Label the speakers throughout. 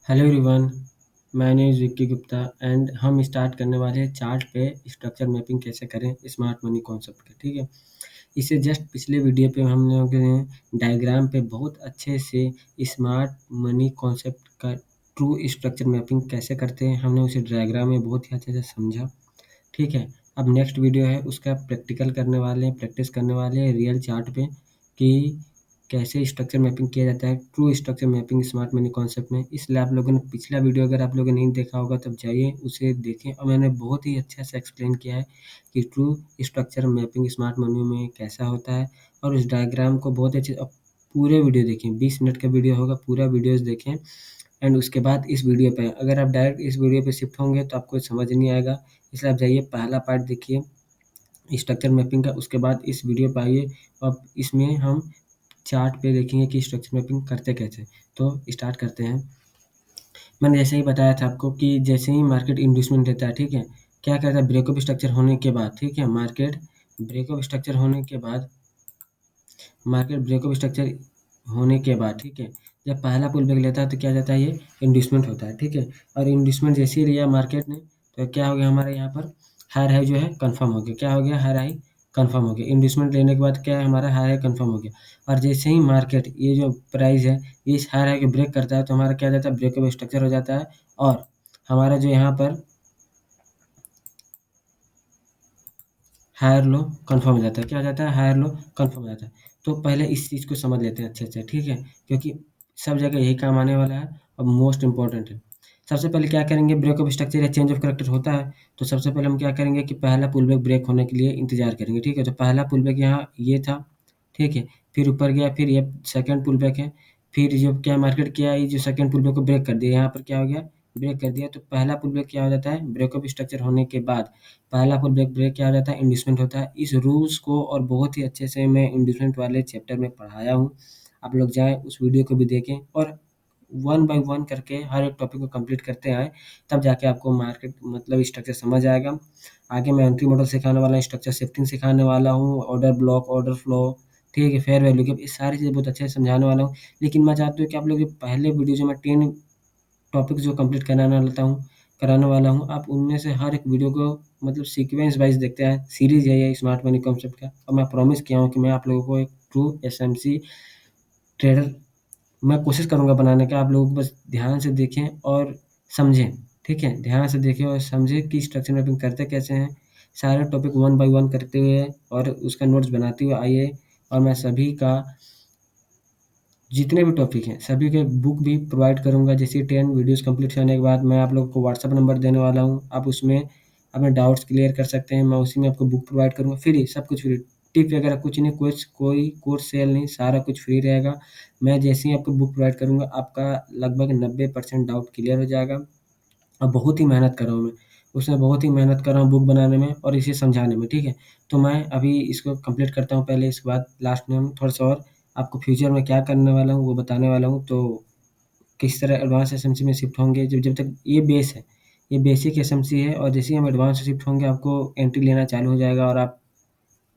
Speaker 1: Hello everyone, my name is Vicky Gupta and हम start करने वाले हैं चार्ट पे स्ट्रक्चर मैपिंग कैसे करें स्मार्ट मनी कॉन्सेप्ट के। ठीक है, इससे जस्ट पिछले वीडियो पे हम लोगों ने डायग्राम पे बहुत अच्छे से स्मार्ट मनी कॉन्सेप्ट का ट्रू स्ट्रक्चर मैपिंग कैसे करते हैं हमने उसे डायग्राम में बहुत ही अच्छे से समझा। ठीक है, अब नेक्स्ट वीडियो है उसका प्रैक्टिकल करने वाले हैं, प्रैक्टिस करने वाले हैं रियल चार्ट पे कि कैसे स्ट्रक्चर मैपिंग किया जाता है, true structure mapping smart money concept में। इसलिए आप लोगों ने पिछला वीडियो अगर आप लोगों ने नहीं देखा होगा तब जाइए उसे देखें, और मैंने बहुत ही अच्छे से एक्सप्लेन किया है कि true structure mapping smart money में कैसा होता है। और उस डायग्राम को बहुत अच्छे अब पूरे वीडियो देखें, 20 मिनट का वीडियो होगा, पूरा वीडियोज़ देखें। एंड उसके बाद इस वीडियो पे अगर आप डायरेक्ट इस वीडियो पे शिफ्ट होंगे तो आपको समझ नहीं आएगा, इसलिए आप जाइए पहला पार्ट देखिए स्ट्रक्चर मैपिंग का, उसके बाद इस वीडियो पे आइए। अब इसमें हम चार्ट पे देखेंगे कि स्ट्रक्चर मैपिंग करते कैसे। तो स्टार्ट करते हैं। मैंने जैसे ही बताया था आपको कि जैसे ही मार्केट इंड्यूसमेंट देता है, ठीक है, क्या कहता है ब्रेकअप स्ट्रक्चर होने के बाद, ठीक है, मार्केट ब्रेकअप स्ट्रक्चर होने के बाद मार्केट ब्रेकअप स्ट्रक्चर होने के बाद, ठीक है, जब पहला पुल बैक लेता है तो क्या जाता है, ये इंड्यूसमेंट होता है। ठीक है, और इंड्यूसमेंट जैसे ही लिया मार्केट ने तो क्या हो गया हमारे यहाँ पर हायर हाई जो है कंफर्म हो गया। क्या हो गया, हायर हाई कंफर्म हो गया। इंड्यूसमेंट लेने के बाद क्या है, हमारा हायर हाई कंफर्म हो गया। और जैसे ही मार्केट ये जो प्राइस है ये इस हायर हाई को ब्रेक करता है तो हमारा क्या जाता है, ब्रेकअप स्ट्रक्चर हो जाता है। और हमारा जो यहाँ पर हायर लो कंफर्म हो जाता है। क्या हो जाता है, हायर लो कंफर्म हो जाता है। तो पहले इस चीज़ को समझ लेते हैं अच्छे से, ठीक है, क्योंकि सब जगह यही काम आने वाला है और मोस्ट इम्पोर्टेंट है। सबसे पहले क्या करेंगे, ब्रेकअप स्ट्रक्चर या चेंज ऑफ करैक्टर होता है तो सबसे पहले हम क्या करेंगे कि पहला पुल बैक ब्रेक होने के लिए इंतजार करेंगे। ठीक है, तो पहला पुल बैक यहाँ ये था, ठीक है, फिर ऊपर गया, फिर ये सेकंड पुल बैक है, फिर जो क्या मार्केट किया, ये जो सेकंड पुल बैक को ब्रेक कर दिया, यहाँ पर क्या हो गया, ब्रेक कर दिया। तो पहला पुल बैक क्या हो जाता है, ब्रेकअप स्ट्रक्चर होने के बाद पहला पुल बैक ब्रेक क्या हो जाता है, इंड्यूसमेंट होता है। इस रूल्स को और बहुत ही अच्छे से मैं इंड्यूसमेंट वाले चैप्टर में पढ़ाया हूँ, आप लोग जाएँ उस वीडियो को भी देखें और वन बाय वन करके हर एक टॉपिक को कंप्लीट करते आएँ, तब जाके आपको मार्केट मतलब स्ट्रक्चर समझ आएगा। आगे मैं एंट्री मॉडल सिखाने वाला हूँ, स्ट्रक्चर शिफ्टिंग सिखाने वाला हूँ, ऑर्डर ब्लॉक, ऑर्डर फ्लो, ठीक है, फेयर वैल्यू गैप, ये सारी चीज़ें बहुत अच्छे से समझाने वाला हूँ। लेकिन मैं चाहता हूँ कि आप लोग जो पहले वीडियो जो मैं 10 टॉपिक जो कंप्लीट कराने वाला हूँ, आप उनमें से हर एक वीडियो को मतलब सीक्वेंस वाइज़ देखते आएँ। सीरीज़ है ये स्मार्ट मनी कॉन्सेप्ट का, और मैं प्रॉमिस किया हूँ कि मैं आप लोगों को एक ट्रू एसएमसी ट्रेडर मैं कोशिश करूँगा बनाने का। आप लोग बस ध्यान से देखें और समझें, ठीक है? ध्यान से देखें और समझें कि स्ट्रक्चर मैपिंग करते कैसे हैं। सारे टॉपिक वन बाय वन करते हुए और उसका नोट्स बनाते हुए आइए, और मैं सभी का जितने भी टॉपिक हैं सभी के बुक भी प्रोवाइड करूँगा। जैसे 10 वीडियोज़ कंप्लीट होने के बाद मैं आप लोगों को व्हाट्सएप नंबर देने वाला हूँ। आप उसमें अपने डाउट्स क्लियर कर सकते हैं। मैं उसी में आपको बुक प्रोवाइड करूँगा फ्री, सब कुछ फ्री। टिप वगैरह कुछ नहीं, कोई कोर्स सेल नहीं, सारा कुछ फ्री रहेगा। मैं जैसे ही आपको बुक प्रोवाइड करूँगा आपका लगभग 90% डाउट क्लियर हो जाएगा। और बहुत ही मेहनत कर रहा हूँ मैं, उसमें बहुत ही मेहनत कर रहा हूँ बुक बनाने में और इसे समझाने में, ठीक है? तो मैं अभी इसको कंप्लीट करता हूँ पहले, इसके बाद लास्ट में हम थोड़ा-सा और आपको फ्यूचर में क्या करने वाला हूँ वो बताने वाला हूँ। तो किस तरह एडवांस एसएमसी में शिफ्ट होंगे, जब जब तक ये बेस है, ये बेसिक एसएमसी है, और जैसे ही हम एडवांस में शिफ्ट होंगे आपको एंट्री लेना चालू हो जाएगा और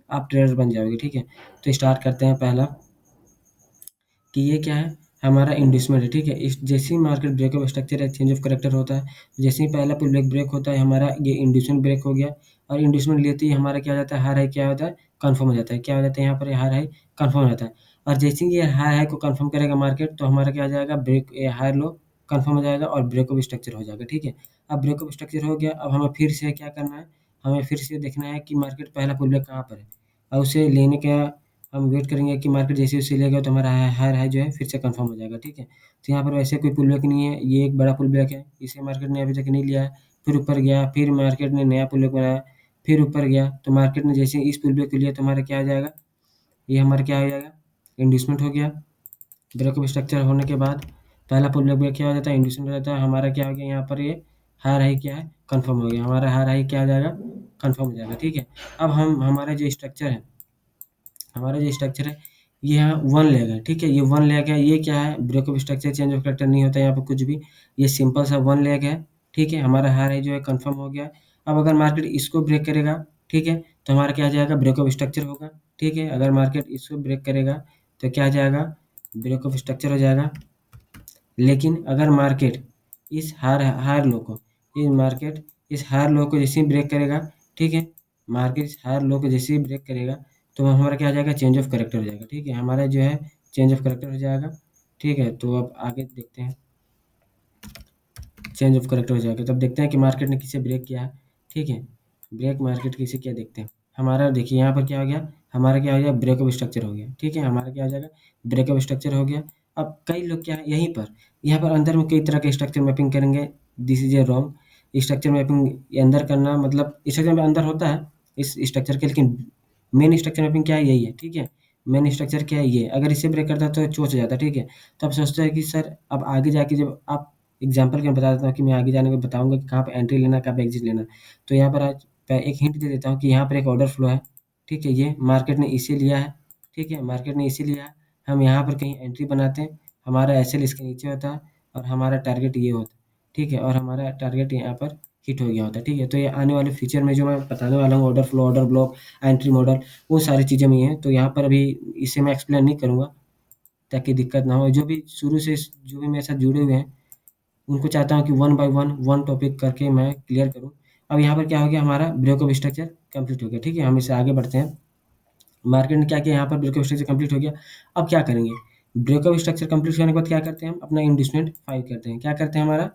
Speaker 1: आप ट्रेडर बन जाओगे, ठीक है? तो स्टार्ट करते हैं पहला कि ये क्या है, हमारा इंड्यूसमेंट है, ठीक है? इस जैसे ही मार्केट ब्रेकअप स्ट्रक्चर या चेंज ऑफ करैक्टर होता है, जैसे ही पहला पुल बैक ब्रेक होता है हमारा, ये इंड्यूसमेंट ब्रेक हो गया। और इंड्यूसमेंट लेते ही हमारा क्या हो जाता है, हायर हाई क्या होता है, कन्फर्म हो जाता है। क्या हो जाता है यहाँ पर, हायर हाई कन्फर्म हो जाता है। और जैसे ही ये हायर हाई को कन्फर्म करेगा मार्केट तो हमारा क्या हो जाएगा, हायर लो कन्फर्म हो जाएगा और ब्रेकअप स्ट्रक्चर हो जाएगा, ठीक है? अब ब्रेकअप स्ट्रक्चर हो गया, अब हमें फिर से क्या करना है, हमें फिर से देखना है कि मार्केट पहला पुल बैक कहाँ पर है, और उसे लेने का हम वेट करेंगे कि मार्केट जैसे-जैसे लेगा तो हमारा हायर हाई जो है फिर से कंफर्म हो जाएगा, ठीक है? तो यहाँ पर वैसे कोई पुल बैक नहीं है, ये एक बड़ा पुल बैक है, इसे मार्केट ने अभी तक नहीं लिया है। फिर ऊपर गया, फिर मार्केट ने नया पुल बैक बनाया, फिर ऊपर गया, तो मार्केट ने जैसे इस पुल बैक को लिया तो हमारा क्या हो जाएगा, ये हमारा क्या हो जाएगा, इंड्यूसमेंट हो गया। ब्रेकअप स्ट्रक्चर होने के बाद पहला पुल बैक क्या हो जाता है, इंड्यूसमेंट हो जाता है। हमारा क्या हो गया यहाँ पर, ये हायर हाई क्या है, कंफर्म हो गया। हमारा हायर हाई क्या हो जाएगा, कंफर्म हो जाएगा, ठीक है? अब हम हमारा जो स्ट्रक्चर है ये यहाँ 1 लेग है, ठीक है? ये 1 लेग है, ये क्या है, breakup structure change of character नहीं होता है यहाँ पे कुछ भी, ये सिंपल सा 1 लेग है, ठीक है? हमारा हायर हाई जो है कंफर्म हो गया। अब अगर मार्केट इसको ब्रेक करेगा, ठीक है? तो हमारा क्या आ जाएगा, ब्रेकअप स्ट्रक्चर होगा, ठीक है? अगर मार्केट इसको ब्रेक करेगा तो क्या आ जाएगा, ब्रेकअप स्ट्रक्चर हो जाएगा। लेकिन अगर मार्केट इस हायर लो को, ये मार्केट इस हायर लो को जैसे ही ब्रेक करेगा, ठीक है, मार्केट इस हायर लो को जैसे ही ब्रेक करेगा तो हमारा क्या हो जाएगा, चेंज ऑफ कैरेक्टर हो जाएगा, ठीक है, हमारा जो है चेंज ऑफ कैरेक्टर हो जाएगा, ठीक है। तो अब आगे देखते हैं, चेंज ऑफ कैरेक्टर हो जाएगा, तब देखते हैं कि मार्केट ने किसे ब्रेक किया है, ठीक है, ब्रेक मार्केट किसे किया देखते हैं। हमारा देखिए यहाँ पर क्या हो गया, हमारा क्या हो गया, ब्रेक ऑफ स्ट्रक्चर हो गया, ठीक है, हमारा क्या हो जाएगा, ब्रेक ऑफ स्ट्रक्चर हो गया। अब कई लोग क्या है यहीं पर, यहाँ पर अंदर में कई तरह के स्ट्रक्चर मैपिंग करेंगे, this is a wrong. Structure mapping अंदर करना मतलब स्ट्रक्चर में अंदर होता है इस स्ट्रक्चर के, लेकिन मेन स्ट्रक्चर मैपिंग क्या है, यही है, ठीक है, मेन स्ट्रक्चर क्या है ये, अगर इसे ब्रेक करता है तो चोच हो जाता है, ठीक है। तो आप सोचते हैं कि सर अब आगे जाके जब आप एग्जाम्पल के मैं बता देता हूँ कि मैं आगे जाने को बताऊँगा कि कहाँ पे एंट्री लेना है, कहाँ पे एग्जिट लेना है। तो यहाँ पर आज मैं एक हिंट दे देता हूँ कि यहाँ पर एक ऑर्डर फ्लो है, ठीक है, ये मार्केट ने इसे लिया है, ठीक है, मार्केट ने इसे लिया है, हम यहाँ पर कहीं एंट्री बनाते हैं, हमारा एसएल इसके नीचे होता है और हमारा टारगेट ये होता है, ठीक है, और हमारा टारगेट यहाँ पर हिट हो गया होता है, ठीक है। तो ये आने वाले फ्यूचर में जो मैं बताने वाला हूँ, order flow, order block, entry model, वो सारी चीज़ें में हैं। तो यहाँ पर अभी इसे मैं एक्सप्लेन नहीं करूँगा ताकि दिक्कत ना हो। जो भी शुरू से जो भी मेरे साथ जुड़े हुए हैं उनको चाहता हूँ कि वन बाय वन टॉपिक करके मैं क्लियर करूँ। अब यहाँ पर क्या हो गया, हमारा ब्रेक ऑफ स्ट्रक्चर कंप्लीट हो गया, ठीक है, हम इससे आगे बढ़ते हैं। मार्केट ने क्या किया, यहाँ पर ब्रेक ऑफ स्ट्रक्चर कंप्लीट हो गया। अब क्या करेंगे, ब्रेक ऑफ स्ट्रक्चर कंप्लीट करने के बाद क्या करते हैं, हम अपना इंड्यूसमेंट फाइंड करते हैं। क्या करते हैं हमारा,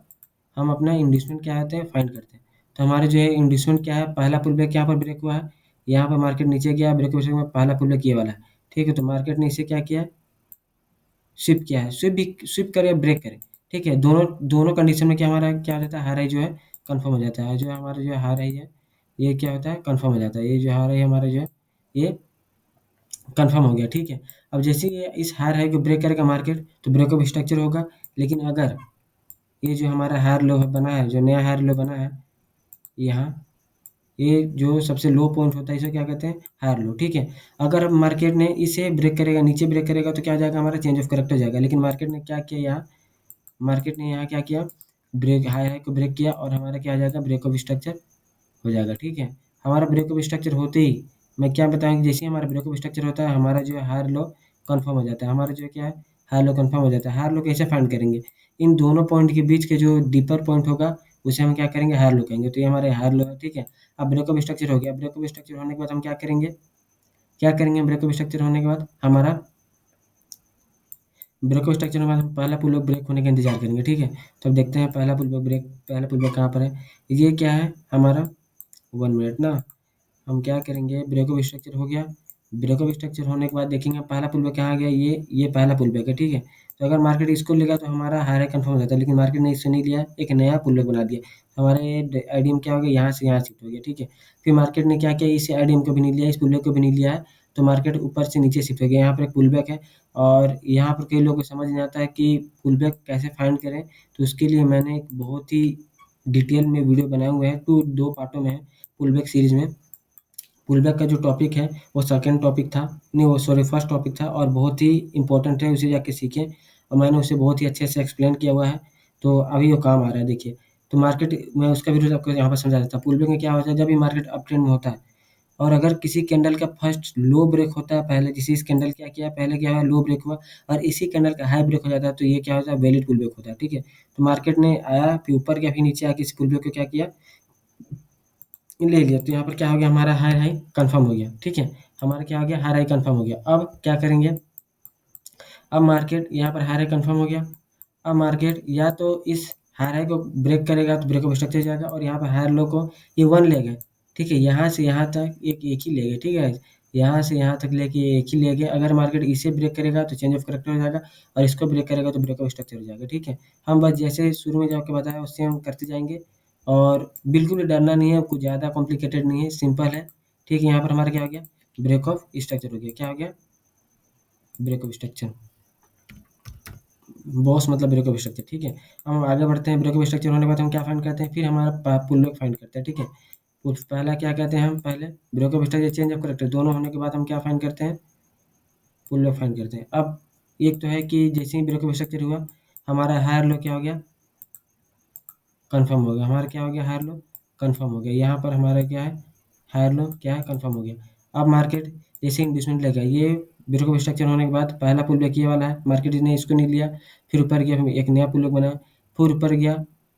Speaker 1: हम अपना इंड्यूसमेंट क्या होते हैं फाइंड करते हैं। तो हमारे जो है इंड्यूसमेंट क्या है, पहला पुल बैक यहाँ पर ब्रेक हुआ है, यहाँ पर मार्केट नीचे गया, ब्रेक ऑफ स्ट्रक्चर में पहला पुल बैक ये वाला है, ठीक है। तो मार्केट ने इसे क्या किया, स्विप किया है, स्विप करे ब्रेक करे, ठीक है, दोनों दोनों कंडीशन में क्या हमारा क्या हो जाता है, हार हाई जो है कंफर्म हो जाता है, जो हमारा जो हार हाई है ये क्या होता है, कंफर्म हो जाता है, ये जो हार हाई हमारा जो है ये कंफर्म हो गया, ठीक है। अब जैसे ही ये इस हायर हाई को ब्रेक करेगा मार्केट तो ब्रेक ऑफ स्ट्रक्चर होगा, लेकिन अगर ये जो हमारा हायर लो बना है, जो नया हायर लो बना है यहाँ, ये जो सबसे लो पॉइंट होता है इसे क्या कहते हैं, हायर लो, ठीक है। अगर अब मार्केट ने इसे ब्रेक करेगा, नीचे ब्रेक करेगा तो क्या हो जाएगा, हमारा चेंज ऑफ करेक्ट हो जाएगा। लेकिन मार्केट ने क्या किया यहाँ, मार्केट ने यहाँ क्या किया, ब्रेक हाई हाई को ब्रेक किया और हमारा क्या आ जाएगा, ब्रेक ऑफ स्ट्रक्चर हो जाएगा, ठीक है। हमारा ब्रेक ऑफ स्ट्रक्चर होते ही मैं क्या बताऊँ, जैसे ही हमारा ब्रेक ऑफ स्ट्रक्चर होता है हमारा जो है हायर लो कन्फर्म हो जाता है, हमारा जो है क्या है, हायर लो कन्फर्म हो जाता है। हायर लो कैसे फाइंड करेंगे, इन दोनों पॉइंट के बीच के जो डीपर पॉइंट होगा उसे हम क्या करेंगे, हायर लो कहेंगे। तो ये हमारे हायर लो है, ठीक है। अब ब्रेक ऑफ स्ट्रक्चर हो गया, ब्रेक ऑफ स्ट्रक्चर होने के बाद हम क्या करेंगे, क्या करेंगे, ब्रेक ऑफ स्ट्रक्चर होने के बाद हमारा ब्रेक ऑफ स्ट्रक्चर में हम पहला पुल बैक ब्रेक होने का इंतजार करेंगे, ठीक है। तो अब देखते हैं पहला पुल बैक ब्रेक, पहला पुल बैक कहाँ पर है, ये क्या है हमारा 1 मिनट ना, हम क्या करेंगे, ब्रेक ऑफ स्ट्रक्चर हो गया, ब्रेक ऑफ स्ट्रक्चर होने के बाद देखेंगे पहला पुल बैक कहाँ गया, ये पहला पुल बैक है, ठीक है। तो अगर मार्केट इसको लेगा तो हमारा हाई कंफर्म हो जाता है, लेकिन मार्केट ने इससे नहीं लिया, एक नया पुल बैक बना दिया, तो हमारा ये आईडीएम क्या हो गया, यहाँ से यहाँ शिफ्ट हो गया, ठीक है। फिर मार्केट ने क्या किया, इस आईडीएम को भी नहीं लिया, इस पुल बैक को भी नहीं लिया है, तो मार्केट ऊपर से नीचे शिफ्ट हो गया। यहाँ पर एक पुल बैक है और यहाँ पर कई लोगों को समझ नहीं आता है कि पुल बैक कैसे फाइंड करें, तो उसके लिए मैंने एक बहुत ही डिटेल में वीडियो बनाए हुए हैं, 2 पार्टों में है पुल बैक सीरीज़ में। पुल बैक का जो टॉपिक है वो सेकंड टॉपिक था, नहीं वो सॉरी फर्स्ट टॉपिक था और बहुत ही इम्पोर्टेंट है, उसे जाके सीखें और मैंने उसे बहुत ही अच्छे से एक्सप्लेन किया हुआ है, तो अभी वो काम आ रहा है देखिए। तो मार्केट मैं उसका वीडियो आपको यहाँ पर समझा देता हूँ। पुल बैक में क्या होता है, जब भी मार्केट अप ट्रेंड में होता है और अगर किसी कैंडल का फर्स्ट लो ब्रेक होता है, पहले जैसे इस कैंडल क्या किया, पहले क्या हुआ, लो ब्रेक हुआ और इसी कैंडल का हाई ब्रेक हो जाता है, तो ये क्या होता है, वैलिड पुल बैक होता है, ठीक है। तो मार्केट ने आया फिर ऊपर गया फिर नीचे आके इस पुल बैक को क्या किया, ले लिया, तो यहाँ पर क्या हो गया, हमारा हाई हाई कंफर्म हो गया, ठीक है। हमारा क्या हो गया, हाई हाई कंफर्म हो गया। अब क्या करेंगे, अब मार्केट यहाँ पर हाई हाई कंफर्म हो गया, अब मार्केट या तो इस हाई हाई को ब्रेक करेगा तो ब्रेक ऑफ स्ट्रक्चर जाएगा और यहाँ पर हायर लो को ये 1 ले गए, ठीक है, यहाँ से यहाँ तक एक ही ले गए, ठीक है, यहाँ से यहाँ तक लेके एक ही ले गए। अगर मार्केट इसे ब्रेक करेगा तो चेंज ऑफ करेक्टर हो जाएगा और इसको ब्रेक करेगा तो ब्रेक ऑफ स्ट्रक्चर हो जाएगा, ठीक है। हम बस जैसे शुरू में जो आपको बताया उससे हम करते जाएंगे और बिल्कुल भी डरना नहीं है, कुछ ज़्यादा कॉम्प्लिकेटेड नहीं है, सिंपल है, ठीक है। यहाँ पर हमारा क्या हो गया, ब्रेक ऑफ स्ट्रक्चर हो गया, क्या हो गया, ब्रेक ऑफ स्ट्रक्चर, बॉस मतलब ब्रेक ऑफ स्ट्रक्चर, ठीक है। अब हम आगे बढ़ते हैं, ब्रेक ऑफ स्ट्रक्चर होने के बाद हम क्या फाइंड करते हैं, फिर हमारा पुल बैक फाइंड करते हैं, ठीक है। पहला क्या कहते हैं, हम पहले break of structure change of character दोनों होने के बाद हम क्या फाइंड करते हैं, पुल बैक फाइंड करते हैं। अब एक तो है कि जैसे ही ब्रेक ऑफ स्ट्रक्चर हुआ हमारा हायर लो क्या हो गया, कन्फर्म हो गया, हमारा क्या हो गया, हायर लो कन्फर्म हो गया, यहाँ पर हमारा क्या है, हायर लो क्या है, कन्फर्म हो गया। अब मार्केट जैसे इंड्यूसमेंट लेगा, ये ब्रेक ऑफ स्ट्रक्चर होने के बाद पहला पुल बैक ये वाला है, मार्केट ने इसको नहीं लिया, फिर ऊपर गया, फिर एक नया पुल बैक बनाया, फिर ऊपर गया,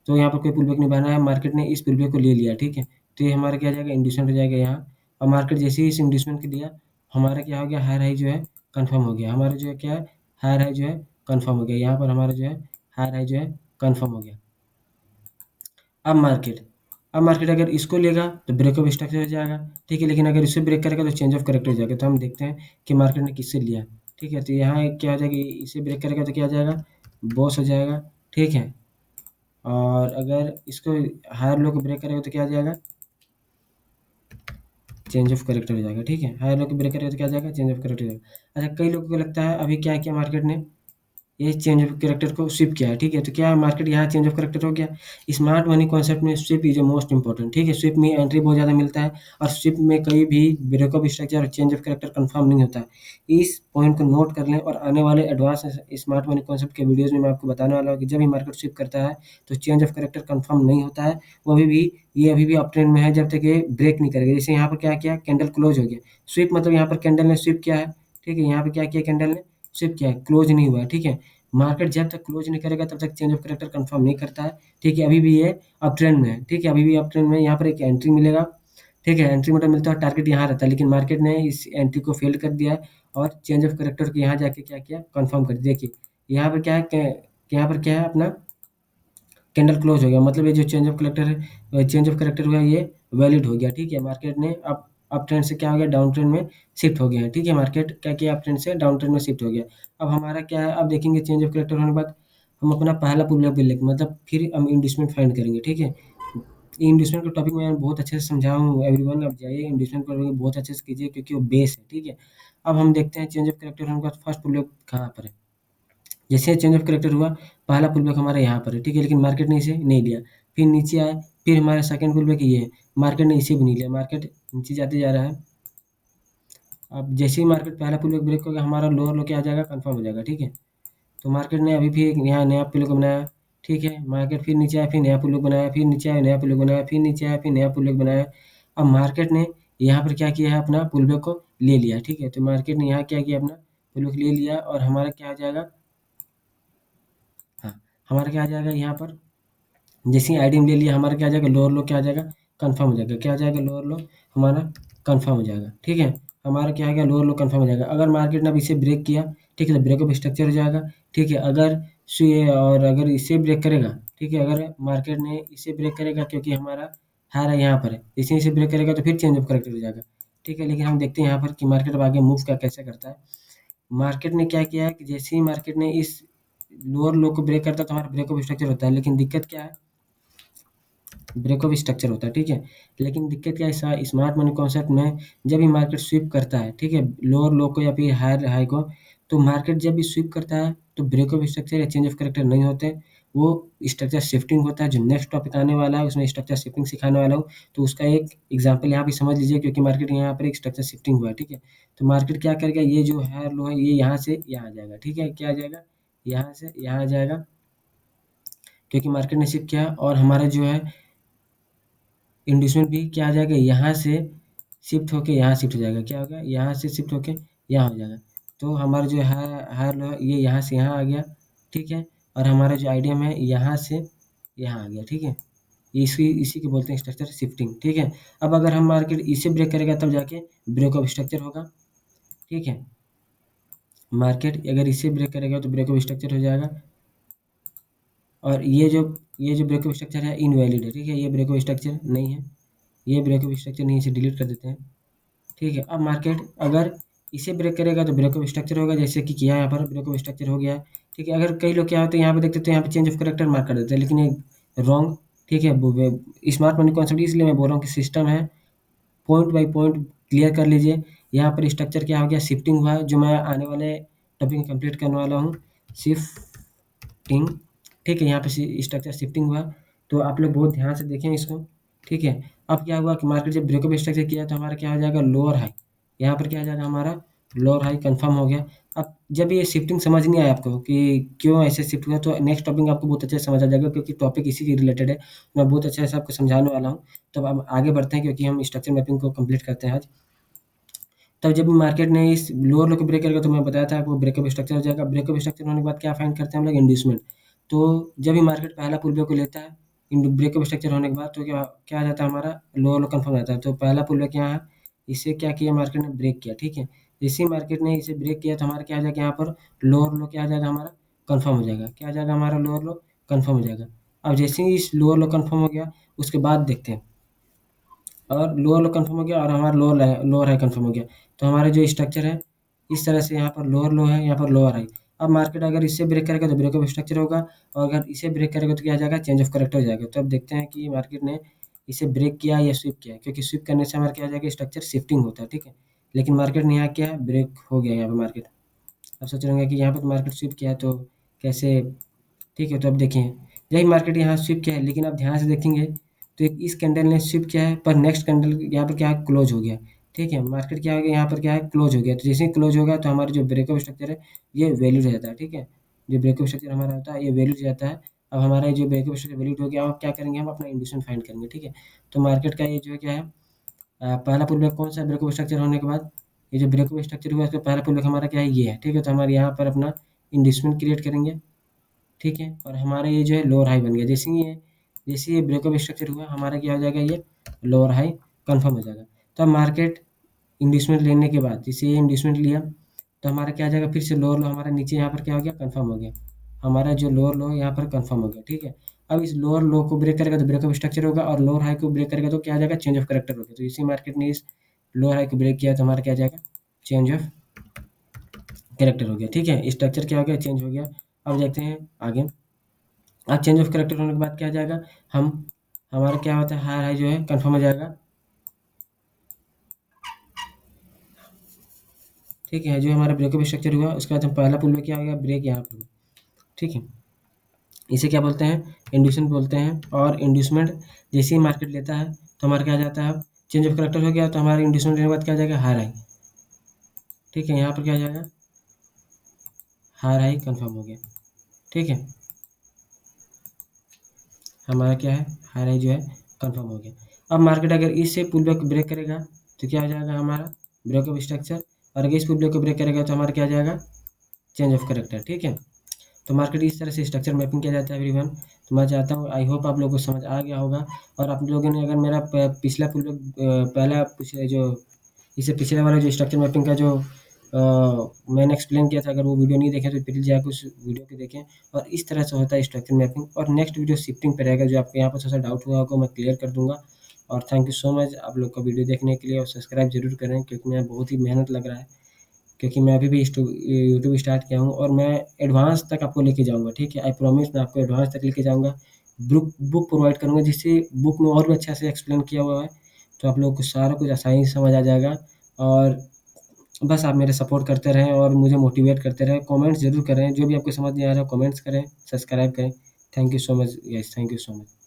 Speaker 1: तो यहाँ पर कोई पुल बैक नहीं बना है, मार्केट ने इस पुल बैक को ले लिया, ठीक है। तो ये हमारा क्या हो जाएगा, इंड्यूसमेंट हो जाएगा यहाँ। और मार्केट जैसे ही इस इंड्यूसमेंट को लिया, हमारा क्या हो गया, हायर हाई जो है कन्फर्म हो गया। हमारा जो है क्या है, हायर हाई जो है कन्फर्म हो गया। यहाँ पर हमारा जो है हायर हाई जो है कन्फर्म हो गया। अब मार्केट अगर इसको लेगा तो ब्रेक ऑफ स्ट्रक्चर हो जाएगा, ठीक है। लेकिन अगर इसे ब्रेक करेगा तो चेंज ऑफ करेक्टर हो जाएगा। तो हम देखते हैं कि मार्केट ने किससे लिया, ठीक है। तो यहाँ क्या हो जाएगा, इसे ब्रेक करेगा तो क्या हो जाएगा, बॉस हो जाएगा, ठीक है। और अगर इसको हायर लो को ब्रेक करेगा तो क्या हो जाएगा, चेंज ऑफ करेक्टर हो जाएगा, ठीक है। हायर लो को ब्रेक करेगा तो क्या हो जाएगा, चेंज ऑफ करेक्टर हो जाएगा। अच्छा, कई लोगों को लगता है अभी क्या किया मार्केट ने, ये चेंज ऑफ कैरेक्टर को स्विप किया है, ठीक है। तो क्या मार्केट यहाँ चेंज ऑफ कैरेक्टर हो गया। स्मार्ट मनी कॉन्सेप्ट में sweep is a most important, ठीक है। स्विप में एंट्री बहुत ज़्यादा मिलता है, और स्विप में कहीं भी ब्रेकअप स्ट्रक्चर और चेंज ऑफ कैरेक्टर कंफर्म नहीं होता है। इस पॉइंट को नोट कर लें, और आने वाले एडवांस स्मार्ट मनी कॉन्सेप्ट के वीडियोज़ में मैं आपको बताने वाला हूँ कि जब भी मार्केट स्विप करता है तो चेंज ऑफ कैरेक्टर कंफर्म नहीं होता है। वो अभी भी अप ट्रेंड में है जब तक ये ब्रेक नहीं करेगा। जैसे यहाँ पर क्या किया, कैंडल क्लोज हो गया। स्विप मतलब यहाँ पर कैंडल ने स्विप किया है, ठीक है। यहाँ पर क्या किया, कैंडल ने स्विप किया है, क्लोज नहीं हुआ है, ठीक है। मार्केट जब तक क्लोज नहीं करेगा तब तक चेंज ऑफ कैरेक्टर कंफर्म नहीं करता है, ठीक है। अभी भी ये अप ट्रेंड में है, ठीक है। अभी भी अप ट्रेंड में है। यहाँ पर एक एंट्री मिलेगा, ठीक है। एंट्री मतलब मिलता है, टारगेट यहाँ रहता है, लेकिन मार्केट ने इस एंट्री को फेल कर दिया है, और चेंज ऑफ कैरेक्टर को यहाँ जाके क्या किया, कंफर्म कर दिया। देखिए यहाँ पर क्या है, यहाँ पर क्या है अपना, कैंडल क्लोज हो गया, मतलब ये जो चेंज ऑफ करेक्टर है, चेंज ऑफ करेक्टर हुआ है, ये वैलिड हो गया, ठीक है। मार्केट ने अप ट्रेंड से क्या हो गया, डाउन ट्रेंड में शिफ्ट हो गया है, ठीक है। मार्केट क्या किया, अप ट्रेंड से डाउन ट्रेंड में शिफ्ट हो गया। अब हमारा क्या है, अब देखेंगे चेंज ऑफ करेक्टर होने के बाद हम अपना पहला पुल बैक लेंगे, मतलब फिर हम इंडस्टमेंट फाइंड करेंगे, ठीक है। इंडस्टमेंट का टॉपिक मैं बहुत अच्छे से समझाया हूँ एवरीवन। अब जाइए इंडस्टमेंट को बहुत अच्छे से कीजिए, क्योंकि वो बेस है, ठीक है। अब हम देखते हैं चेंज ऑफ करेक्टर होने के बाद फर्स्ट पुल बैक कहाँ पर है। जैसे चेंज ऑफ कैरेक्टर हुआ, पहला पुल बैक हमारा यहाँ पर है, ठीक है। लेकिन मार्केट ने इसे नहीं लिया, फिर नीचे आए, फिर हमारा सेकंड पुल बैक ये है, मार्केट ने इसे भी नहीं लिया, मार्केट नीचे जाते जा रहा है। अब जैसे ही मार्केट पहला पुल बैक ब्रेक होगा, हमारा लोअर लो क्या आ जाएगा, कंफर्म हो जाएगा, ठीक है। तो मार्केट ने अभी फिर यहाँ नया पुल बैक बनाया, ठीक है। मार्केट फिर नीचे आया, फिर नया पुल बैक बनाया, फिर नीचे आया, नया पुल बैक बनाया, फिर नीचे आया, फिर नया पुल बैक बनाया। अब मार्केट ने यहाँ पर क्या किया है, अपना पुल बैक को ले लिया, ठीक है। तो मार्केट ने यहाँ क्या किया, अपना पुल बैक ले लिया, और हमारा क्या आ जाएगा, हाँ, हमारा क्या आ जाएगा यहाँ पर, जैसे ही आईडी ले लिया, हमारा क्या आ जाएगा, लोअर लो क्या आ जाएगा, कंफर्म हो जाएगा। क्या आ जाएगा, लोअर लो हमारा कंफर्म हो जाएगा, ठीक है। हमारा क्या आ गया, लोअर लो कंफर्म हो जाएगा। अगर मार्केट ने अब इसे ब्रेक किया, ठीक है, तो ब्रेकअप स्ट्रक्चर हो जाएगा, ठीक है। और अगर इसे ब्रेक करेगा, ठीक है, अगर मार्केट ने इसे ब्रेक करेगा, क्योंकि हमारा हार है यहाँ पर है, इसे ब्रेक करेगा तो फिर चेंज ऑफ करेक्टर हो जाएगा, ठीक है। लेकिन हम देखते हैं यहाँ पर कि मार्केट अब आगे मूव क्या कैसे करता है। मार्केट ने क्या किया है कि जैसे ही मार्केट ने इस लोअर लो को ब्रेक करता है तो हमारा ब्रेकअप स्ट्रक्चर होता है। लेकिन दिक्कत क्या है, ब्रेकअप स्ट्रक्चर होता है, ठीक है। लेकिन दिक्कत क्या है, स्मार्ट मनी कॉन्सेप्ट में जब भी मार्केट स्वीप करता है, ठीक है, लोअर लो को या फिर हायर हाई को, तो मार्केट जब भी स्वीप करता है तो ब्रेकअप स्ट्रक्चर या चेंज ऑफ करेक्टर नहीं होते, वो स्ट्रक्चर शिफ्टिंग होता है। जो नेक्स्ट टॉपिक आने वाला है उसमें स्ट्रक्चर शिफ्टिंग सिखाने वाला हूँ, तो उसका एक एग्जाम्पल यहाँ पे समझ लीजिए, क्योंकि मार्केट यहाँ पर एक स्ट्रक्चर शिफ्टिंग हुआ है, ठीक है। तो मार्केट क्या करेगा, ये जो हायर लो है ये यहाँ से यहाँ आ जाएगा, ठीक है। क्या आ जाएगा, यहाँ से यहाँ आ जाएगा, क्योंकि मार्केट ने शिफ्ट किया, और हमारा जो है इंड्यूसमेंट भी क्या आ जाएगा, यहाँ से शिफ्ट होके यहाँ शिफ्ट हो जाएगा। क्या होगा, यहाँ से शिफ्ट होके यहाँ हो जाएगा। तो हमारा जो है हायर लो है ये यहाँ से यहाँ आ गया, ठीक है। और हमारा जो आइडियम है यहाँ से यहाँ आ गया, ठीक है। इसी इसी को बोलते हैं स्ट्रक्चर शिफ्टिंग, ठीक है। अब अगर हम मार्केट इसे ब्रेक करेगा तब जाके ब्रेक ऑफ स्ट्रक्चर होगा, ठीक है। मार्केट अगर इसे ब्रेक करेगा तो ब्रेक ऑफ स्ट्रक्चर हो जाएगा, और ये जो ब्रेक ऑफ स्ट्रक्चर है इनवैलिड है, ठीक है। ये ब्रेक ऑफ स्ट्रक्चर नहीं है, ये ब्रेक ऑफ स्ट्रक्चर नहीं है, इसे डिलीट कर देते हैं, ठीक है। अब मार्केट अगर इसे ब्रेक करेगा तो ब्रेक ऑफ स्ट्रक्चर होगा, जैसे कि किया यहाँ पर ब्रेक ऑफ स्ट्रक्चर हो गया है, ठीक है। अगर कई लोग क्या होते हैं यहाँ पे देखते हैं तो यहाँ पे चेंज ऑफ करेक्टर मार्क कर देते हैं, लेकिन ये रॉन्ग, ठीक है। स्मार्ट मनी कॉन्सेप्ट इसलिए मैं बोल रहा हूँ कि सिस्टम है, पॉइंट बाय पॉइंट क्लियर कर लीजिए। यहाँ पर स्ट्रक्चर क्या हो गया, शिफ्टिंग हुआ है, जो मैं आने वाले टॉपिक में कंप्लीट करने वाला हूँ, शिफ्टिंग, ठीक है। यहाँ पे स्ट्रक्चर शिफ्टिंग हुआ, तो आप लोग बहुत ध्यान से देखें इसको, ठीक है। अब क्या हुआ कि मार्केट जब ब्रेकअप स्ट्रक्चर किया तो हमारा क्या हो जाएगा, लोअर हाई, यहाँ पर क्या आ जाएगा, हमारा लोअर हाई कंफर्म हो गया। अब जब ये शिफ्टिंग समझ नहीं आया आपको कि क्यों ऐसे शिफ्ट हुआ, तो नेक्स्ट टॉपिक आपको बहुत अच्छे से समझ आ जाएगा, क्योंकि टॉपिक इसी के रिलेटेड है। मैं बहुत अच्छे से आपको समझाने वाला हूँ। तो अब आगे बढ़ते हैं, क्योंकि हम स्ट्रक्चर मैपिंग को कंप्लीट करते हैं आज। तब जब मार्केट ने इस लोअर लो को ब्रेक करेगा, तो मैं बताया था आपको ब्रेकअप स्ट्रक्चर हो जाएगा। ब्रेकअप स्ट्रक्चर होने के बाद क्या फाइंड करते हैं हम लोग, इंड्यूसमेंट। तो जब भी मार्केट पहला पुल बैक को लेता है, ब्रेक ऑफ स्ट्रक्चर होने के बाद तो क्या क्या आ जाता है हमारा लोअर लो कन्फर्म रहता है। तो पहला पुल बैक यहाँ है, इसे क्या किया मार्केट ने ब्रेक किया, ठीक है। जैसे ही मार्केट ने इसे ब्रेक किया तो हमारा क्या आ जाएगा यहाँ पर लोअर लो क्या आ जाएगा हमारा कन्फर्म हो जाएगा। क्या आ जाएगा हमारा लोअर लो कन्फर्म हो जाएगा। अब जैसे ही इस लोअर लो कन्फर्म हो गया उसके बाद देखते हैं, और लोअर लो कन्फर्म हो गया और हमारा लोअर हाई कन्फर्म हो गया। तो हमारा जो स्ट्रक्चर है इस तरह से यहाँ पर लोअर लो है, यहाँ पर लोअर हाई। अब मार्केट अगर इससे ब्रेक करेगा तो ब्रेक ऑफ स्ट्रक्चर होगा, और अगर इसे ब्रेक करेगा तो क्या आ जाएगा चेंज ऑफ करेक्टर हो जाएगा। तो अब देखते हैं कि मार्केट ने इसे ब्रेक किया या स्विप किया, क्योंकि स्विप करने से हमारा क्या आ जाएगा स्ट्रक्चर शिफ्टिंग होता है, ठीक है। लेकिन मार्केट ने यहाँ क्या है ब्रेक हो गया यहाँ पर मार्केट। अब सोच रहे होंगे कि यहाँ पर तो मार्केट स्विप किया है तो कैसे, ठीक है। तो अब देखें यही मार्केट यहाँ स्विप किया है, लेकिन आप ध्यान से देखेंगे तो एक इस कैंडल ने स्विप किया है पर नेक्स्ट कैंडल यहाँ पर क्या है क्लोज हो गया, ठीक है। मार्केट क्या हो गया यहाँ पर क्या है क्लोज हो गया। तो जैसे ही क्लोज होगा तो हमारा जो ब्रेकअप स्ट्रक्चर है ये वैल्यू रहता है, ठीक है। जो ब्रेकअप स्ट्रक्चर हमारा होता है ये वैल्यू रहता है। अब हमारा जो ब्रेकअप स्ट्रक्चर वैल्यू हो गया, अब क्या करेंगे हम अपना इंड्यूसमेंट फाइंड करेंगे, ठीक है। तो मार्केट का ये जो है क्या है पहला पुल बैक कौन सा ब्रेकअप स्ट्रक्चर होने के बाद ये जो ब्रेकअप स्ट्रक्चर हुआ इसका पहला पुल बैक हमारा क्या है ये है, ठीक है। तो हमारे यहाँ पर अपना इंड्यूसमेंट क्रिएट करेंगे, ठीक है। और हमारा ये जो है लोअर हाई बन गया। जैसे ये ब्रेकअप स्ट्रक्चर हुआ हमारा क्या हो जाएगा ये लोअर हाई कन्फर्म हो जाएगा। तो अब मार्केट इंड्यूसमेंट लेने के बाद जैसे ये इंड्यूसमेंट लिया तो हमारा क्या आ जाएगा फिर से लोअर लो हमारा नीचे यहाँ पर क्या हो गया कन्फर्म हो गया। हमारा जो लोअर लो यहाँ पर कन्फर्म हो गया, ठीक है। अब इस लोअर लो को ब्रेक करेगा तो ब्रेकअप स्ट्रक्चर होगा, और लोअर हाई को ब्रेक करेगा तो क्या आ जाएगा चेंज ऑफ करेक्टर हो गया। तो इसी मार्केट ने इस लोअर हाई को ब्रेक किया तो हमारा क्या आ जाएगा चेंज ऑफ कैरेक्टर हो गया, ठीक है। स्ट्रक्चर क्या हो गया चेंज हो गया। अब देखते हैं आगे। अब चेंज ऑफ कैरेक्टर होने के बाद क्या आ जाएगा हम हमारा क्या होता है हाई हाई जो है कन्फर्म हो जाएगा, ठीक है। जो हमारा ब्रेकअप स्ट्रक्चर हुआ उसके बाद हम पहला पुल में क्या हो गया ब्रेक यहाँ पर हुआ, ठीक है। इसे क्या बोलते हैं इंड्यूसमेंट बोलते हैं। और इंड्यूसमेंट जैसे ही मार्केट लेता है तो हमारा क्या आ जाता है चेंज ऑफ कैरेक्टर हो गया तो हमारा इंड्यूसमेंट लेने के बाद क्या आ जाएगा हाई हाई, ठीक है। यहाँ पर क्या आ जाएगा हाई हाई कन्फर्म हो गया, ठीक है। हमारा क्या है हाई हाई जो है कन्फर्म हो गया। अब मार्केट अगर इससे पुल बैक ब्रेक करेगा तो क्या हो जाएगा हमारा ब्रेकअप स्ट्रक्चर, और अगर इस पुल बैक को ब्रेक करेगा तो हमारा क्या आ जाएगा चेंज ऑफ करेक्टर, ठीक है। तो मार्केट इस तरह से स्ट्रक्चर मैपिंग किया जाता है एवरीवन। तो मैं चाहता हूँ आई होप आप लोगों को समझ आ गया होगा। और आप लोगों ने अगर मेरा पिछला पुल पहला पिछले जो इससे पिछले वाला जो स्ट्रक्चर मैपिंग का जो मैंने एक्सप्लेन किया था अगर वो वीडियो नहीं देखे तो प्लीज़ जाकर उस वीडियो को देखें। और इस तरह से होता है स्ट्रक्चर मैपिंग। और नेक्स्ट वीडियो शिफ्टिंग पे रहेगा, जो आपको यहाँ पर थोड़ा सा डाउट हुआ होगा मैं क्लियर कर दूंगा। और थैंक यू सो मच आप लोग का वीडियो देखने के लिए, और सब्सक्राइब जरूर करें क्योंकि मैं बहुत ही मेहनत लग रहा है, क्योंकि मैं अभी भी यूट्यूब स्टार्ट किया हूँ और मैं एडवांस तक आपको लेके जाऊँगा, ठीक है। आई प्रॉमिस मैं आपको एडवांस तक लेके जाऊँगा। बुक प्रोवाइड करूँगा जिससे बुक में और भी अच्छा से एक्सप्लेन किया हुआ है, तो आप लोगों को सारा कुछ आसानी से समझ आ जाएगा। और बस आप मेरे सपोर्ट करते रहें और मुझे मोटिवेट करते रहें, कमेंट्स ज़रूर करें, जो भी आपको समझ नहीं आ रहा है कमेंट्स करें, सब्सक्राइब करें। Thank you so much guys, thank you so much.